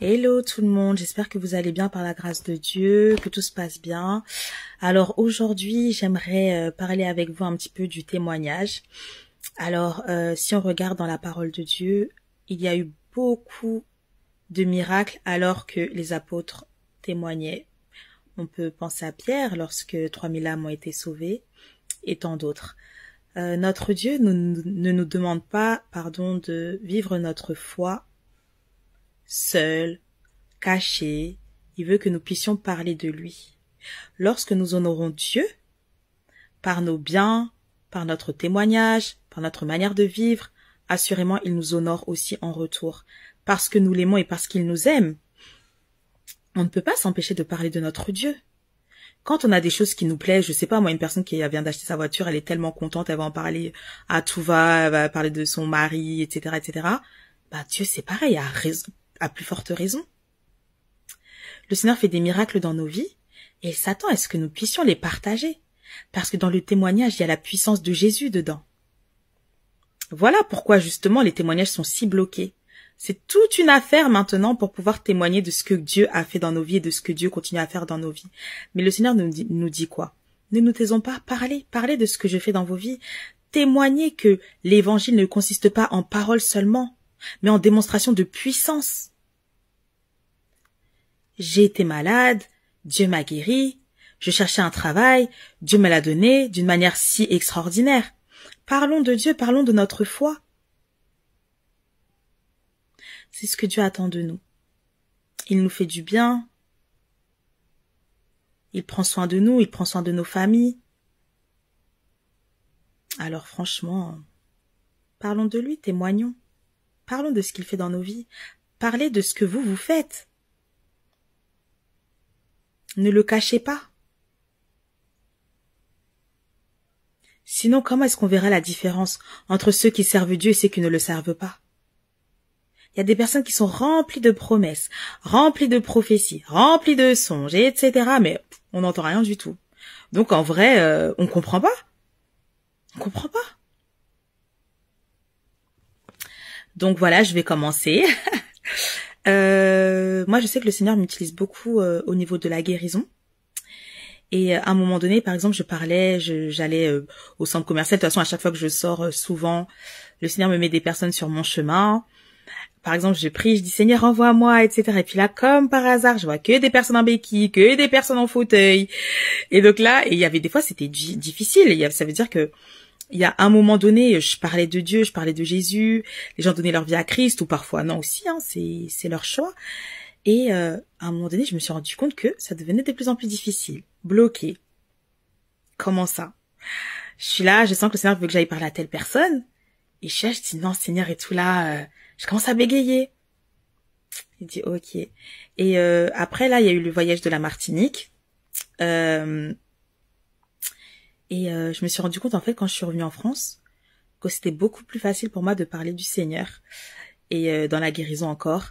Hello tout le monde, j'espère que vous allez bien par la grâce de Dieu, que tout se passe bien. Alors aujourd'hui, j'aimerais parler avec vous un petit peu du témoignage. Alors si on regarde dans la parole de Dieu, il y a eu beaucoup de miracles alors que les apôtres témoignaient. On peut penser à Pierre lorsque 3000 âmes ont été sauvées et tant d'autres. Notre Dieu ne nous demande pas, de vivre notre foi seul, caché. Il veut que nous puissions parler de lui. Lorsque nous honorons Dieu, par nos biens, par notre témoignage, par notre manière de vivre, assurément il nous honore aussi en retour. Parce que nous l'aimons et parce qu'il nous aime, on ne peut pas s'empêcher de parler de notre Dieu. Quand on a des choses qui nous plaisent, je sais pas, moi, une personne qui vient d'acheter sa voiture, elle est tellement contente, elle va en parler à tout va, elle va parler de son mari, etc., etc. Bah, Dieu, c'est pareil, à plus forte raison. Le Seigneur fait des miracles dans nos vies et il s'attend à ce que nous puissions les partager. Parce que dans le témoignage, il y a la puissance de Jésus dedans. Voilà pourquoi justement les témoignages sont si bloqués. C'est toute une affaire maintenant pour pouvoir témoigner de ce que Dieu a fait dans nos vies et de ce que Dieu continue à faire dans nos vies. Mais le Seigneur nous dit quoi? Ne nous taisons pas, parlez de ce que je fais dans vos vies. Témoignez que l'évangile ne consiste pas en paroles seulement, mais en démonstration de puissance. J'ai été malade, Dieu m'a guéri, je cherchais un travail, Dieu me l'a donné d'une manière si extraordinaire. Parlons de Dieu, parlons de notre foi. C'est ce que Dieu attend de nous. Il nous fait du bien. Il prend soin de nous, il prend soin de nos familles. Alors franchement, parlons de lui, témoignons. Parlons de ce qu'il fait dans nos vies. Parlez de ce que vous faites. Ne le cachez pas. Sinon, comment est-ce qu'on verra la différence entre ceux qui servent Dieu et ceux qui ne le servent pas? Il y a des personnes qui sont remplies de promesses, remplies de prophéties, remplies de songes, etc. Mais on n'entend rien du tout. Donc en vrai, on comprend pas. On comprend pas. Donc voilà, je vais commencer. Moi, je sais que le Seigneur m'utilise beaucoup au niveau de la guérison. Et à un moment donné, par exemple, j'allais au centre commercial. De toute façon, à chaque fois que je sors, souvent, le Seigneur me met des personnes sur mon chemin. Par exemple, je prie, je dis Seigneur, envoie-moi, etc. Et puis là, comme par hasard, je vois que des personnes en béquille, que des personnes en fauteuil. Et donc là, il y avait des fois, c'était difficile. Ça veut dire que il y a un moment donné, je parlais de Dieu, je parlais de Jésus, les gens donnaient leur vie à Christ, ou parfois non aussi, hein, c'est leur choix. Et à un moment donné, je me suis rendu compte que ça devenait de plus en plus difficile, bloqué. Comment ça? Je suis là, je sens que le Seigneur veut que j'aille parler à telle personne, et je dis non Seigneur et tout là, je commence à bégayer. Il dit ok. Et après là, il y a eu le voyage de la Martinique. Je me suis rendu compte, en fait, quand je suis revenue en France, que c'était beaucoup plus facile pour moi de parler du Seigneur. Et dans la guérison encore.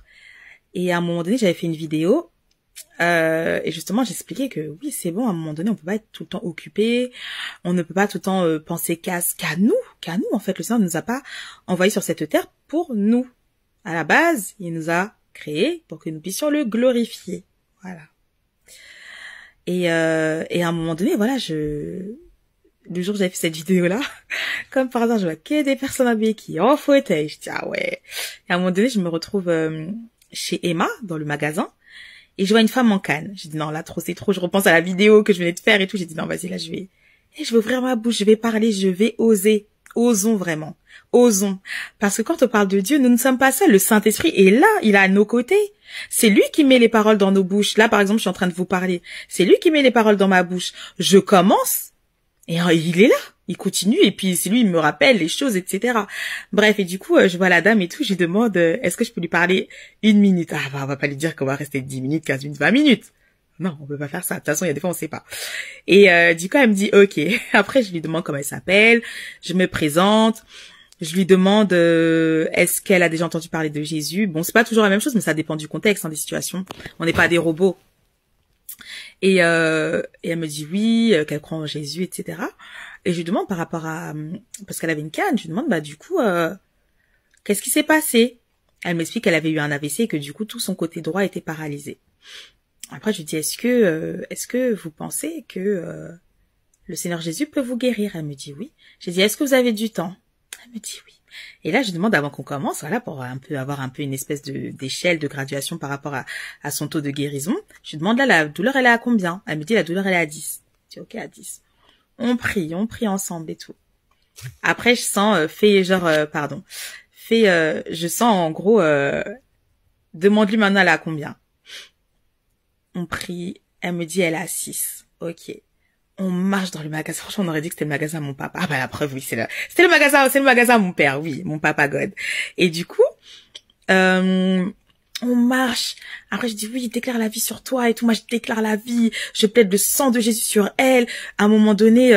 Et à un moment donné, j'avais fait une vidéo. Et justement, j'expliquais que oui, c'est bon, à un moment donné, on peut pas être tout le temps occupé. On ne peut pas tout le temps penser qu'à nous. En fait, le Seigneur ne nous a pas envoyés sur cette terre pour nous. À la base, il nous a créés pour que nous puissions le glorifier. Voilà. Et à un moment donné, voilà, le jour où j'avais fait cette vidéo-là, comme par hasard, je vois que des personnes à béquille, en fauteuil. Je dis, ah ouais. Et à un moment donné, je me retrouve chez Emma, dans le magasin, et je vois une femme en canne. J'ai dit, non, là, c'est trop. Je repense à la vidéo que je venais de faire et tout. J'ai dit, non, vas-y, là, je vais ouvrir ma bouche, je vais parler, je vais oser. Osons vraiment. Osons. Parce que quand on parle de Dieu, nous ne sommes pas seuls. Le Saint-Esprit est là, il est à nos côtés. C'est lui qui met les paroles dans nos bouches. Là, par exemple, je suis en train de vous parler. C'est lui qui met les paroles dans ma bouche. Je commence. Et il est là, il continue, et puis c'est lui, il me rappelle les choses, etc. Bref, et du coup, je vois la dame et tout, je lui demande, est-ce que je peux lui parler 1 minute? Ah, bah, on va pas lui dire qu'on va rester 10 minutes, 15 minutes, 20 minutes. Non, on peut pas faire ça. De toute façon, il y a des fois, on sait pas. Et du coup, elle me dit, ok. Après, je lui demande comment elle s'appelle, je me présente, je lui demande, est-ce qu'elle a déjà entendu parler de Jésus? Bon, c'est pas toujours la même chose, mais ça dépend du contexte, hein, des situations. On n'est pas des robots. Et elle me dit oui, qu'elle croit en Jésus, etc. Et je lui demande par rapport à... Parce qu'elle avait une canne, je lui demande, bah du coup, qu'est-ce qui s'est passé? Elle m'explique qu'elle avait eu un AVC et que du coup, tout son côté droit était paralysé. Après, je lui dis, est-ce que vous pensez que le Seigneur Jésus peut vous guérir? Elle me dit oui. J'ai dit, est-ce que vous avez du temps? Elle me dit oui. Et là, je demande avant qu'on commence, voilà, pour avoir un peu une espèce d'échelle de graduation par rapport à son taux de guérison. Je lui demande là, la douleur, elle est à combien? Elle me dit, la douleur, elle est à 10. Je dis, ok, à 10. On prie ensemble et tout. Après, je sens, je sens en gros, demande-lui maintenant, elle est à combien? On prie, elle me dit, elle est à 6. Ok. On marche dans le magasin. Franchement, on aurait dit que c'était le magasin à mon papa. Ah bah la preuve, oui, c'est le magasin à mon père, oui, mon papa God. Et du coup, on marche. Après, je dis oui, déclare la vie sur toi et tout. Moi, je déclare la vie. Je plaide le sang de Jésus sur elle. À un moment donné,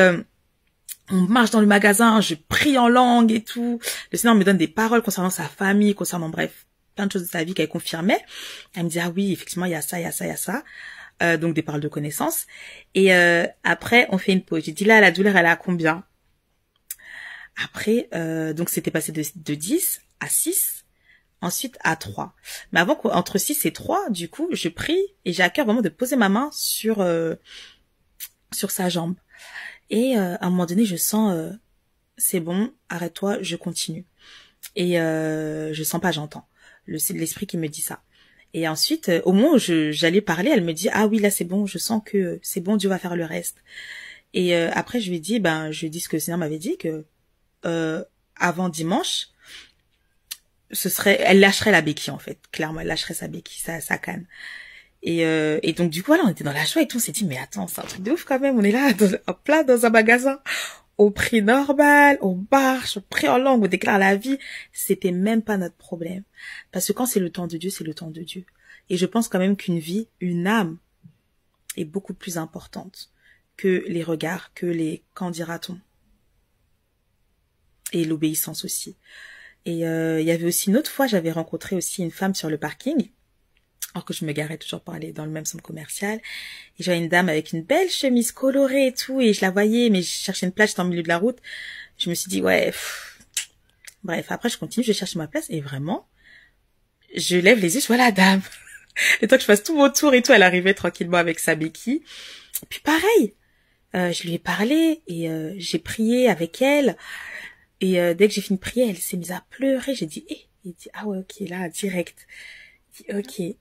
on marche dans le magasin. Je prie en langue et tout. Le Seigneur me donne des paroles concernant sa famille, concernant, bref, plein de choses de sa vie qu'elle confirmait. Elle me dit, ah oui, effectivement, il y a ça, il y a ça, il y a ça. Donc des paroles de connaissance. Et après, on fait une pause. J'ai dit là, la douleur, elle est à combien? Après, donc c'était passé de 10 à 6, ensuite à 3. Mais avant qu'entre 6 et 3, du coup, je prie et j'ai à cœur vraiment de poser ma main sur sa jambe. Et à un moment donné, je sens, c'est bon, arrête-toi, je continue. Et je sens pas, j'entends. C'est l'esprit qui me dit ça. Et ensuite, au moment où j'allais parler, elle me dit, ah oui, là c'est bon, je sens que c'est bon, Dieu va faire le reste. Et après, je lui dis ce que le Seigneur m'avait dit, que avant dimanche, elle lâcherait la béquille en fait. Clairement, elle lâcherait sa béquille, sa canne. Et donc du coup, voilà, on était dans la joie et tout, on s'est dit, mais attends, c'est un truc de ouf quand même, on est là, en plein dans un magasin. Au prix normal, on marche, on prie en langue, on déclare la vie. C'était même pas notre problème. Parce que quand c'est le temps de Dieu, c'est le temps de Dieu. Et je pense quand même qu'une vie, une âme, est beaucoup plus importante que les regards, que les qu'en dira-t-on. Et l'obéissance aussi. Et il y avait aussi une autre fois, j'avais rencontré aussi une femme sur le parking. Alors que je me garais toujours pour aller dans le même centre commercial. Et j'avais une dame avec une belle chemise colorée et tout, et je la voyais, mais je cherchais une place, j'étais en milieu de la route. Je me suis dit, ouais, bref, après je continue, je cherche ma place, et vraiment, je lève les yeux, je vois la dame. Le temps que je fasse tout mon tour et tout, elle arrivait tranquillement avec sa béquille. Et puis pareil, je lui ai parlé, et j'ai prié avec elle, et dès que j'ai fini de prier, elle s'est mise à pleurer. J'ai dit, il dit, ah ouais, ok, là, direct. Il dit, ok.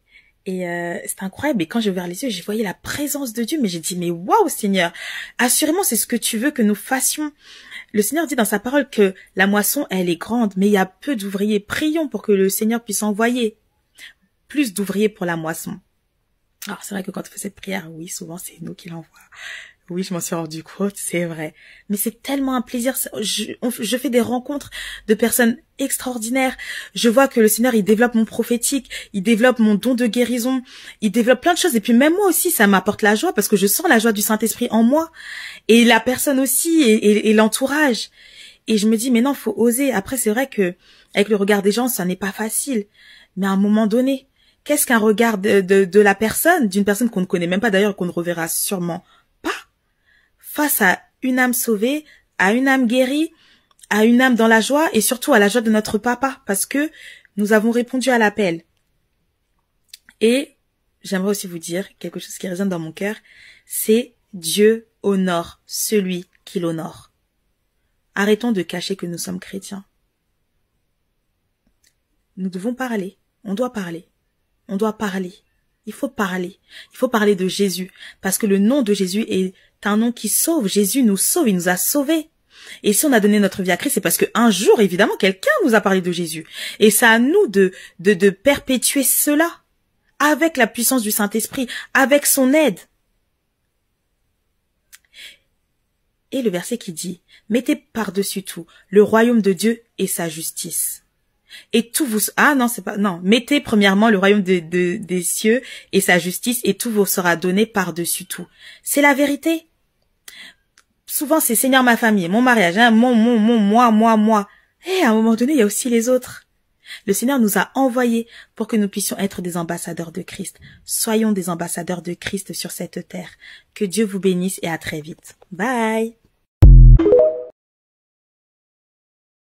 Et c'était incroyable. Et quand j'ai ouvert les yeux, j'ai voyé la présence de Dieu. Mais j'ai dit, mais waouh, Seigneur, assurément, c'est ce que tu veux que nous fassions. Le Seigneur dit dans sa parole que la moisson, elle est grande, mais il y a peu d'ouvriers. Prions pour que le Seigneur puisse envoyer plus d'ouvriers pour la moisson. Alors, c'est vrai que quand on fait cette prière, oui, souvent, c'est nous qui l'envoie. Oui, je m'en suis rendu compte, c'est vrai. Mais c'est tellement un plaisir. Je fais des rencontres de personnes extraordinaires. Je vois que le Seigneur, il développe mon prophétique, il développe mon don de guérison, il développe plein de choses. Et puis même moi aussi, ça m'apporte la joie parce que je sens la joie du Saint-Esprit en moi. Et la personne aussi, et l'entourage. Et je me dis, mais non, faut oser. Après, c'est vrai que avec le regard des gens, ça n'est pas facile. Mais à un moment donné, qu'est-ce qu'un regard de la personne, d'une personne qu'on ne connaît même pas d'ailleurs, qu'on ne reverra sûrement pas, face à une âme sauvée, à une âme guérie, à une âme dans la joie et surtout à la joie de notre papa parce que nous avons répondu à l'appel. Et j'aimerais aussi vous dire quelque chose qui résonne dans mon cœur, c'est Dieu honore celui qui l'honore. Arrêtons de cacher que nous sommes chrétiens. Nous devons parler, on doit parler, on doit parler. Il faut parler. Il faut parler de Jésus. Parce que le nom de Jésus est un nom qui sauve. Jésus nous sauve. Il nous a sauvés. Et si on a donné notre vie à Christ, c'est parce qu'un jour, évidemment, quelqu'un nous a parlé de Jésus. Et c'est à nous de perpétuer cela. Avec la puissance du Saint-Esprit. Avec son aide. Et le verset qui dit, mettez par-dessus tout le royaume de Dieu et sa justice. Et tout vous... Ah non, c'est pas... Non, mettez premièrement le royaume des cieux et sa justice et tout vous sera donné par-dessus tout. C'est la vérité. Souvent, c'est Seigneur, ma famille, mon mariage, hein, moi. Et à un moment donné, il y a aussi les autres. Le Seigneur nous a envoyés pour que nous puissions être des ambassadeurs de Christ. Soyons des ambassadeurs de Christ sur cette terre. Que Dieu vous bénisse et à très vite. Bye!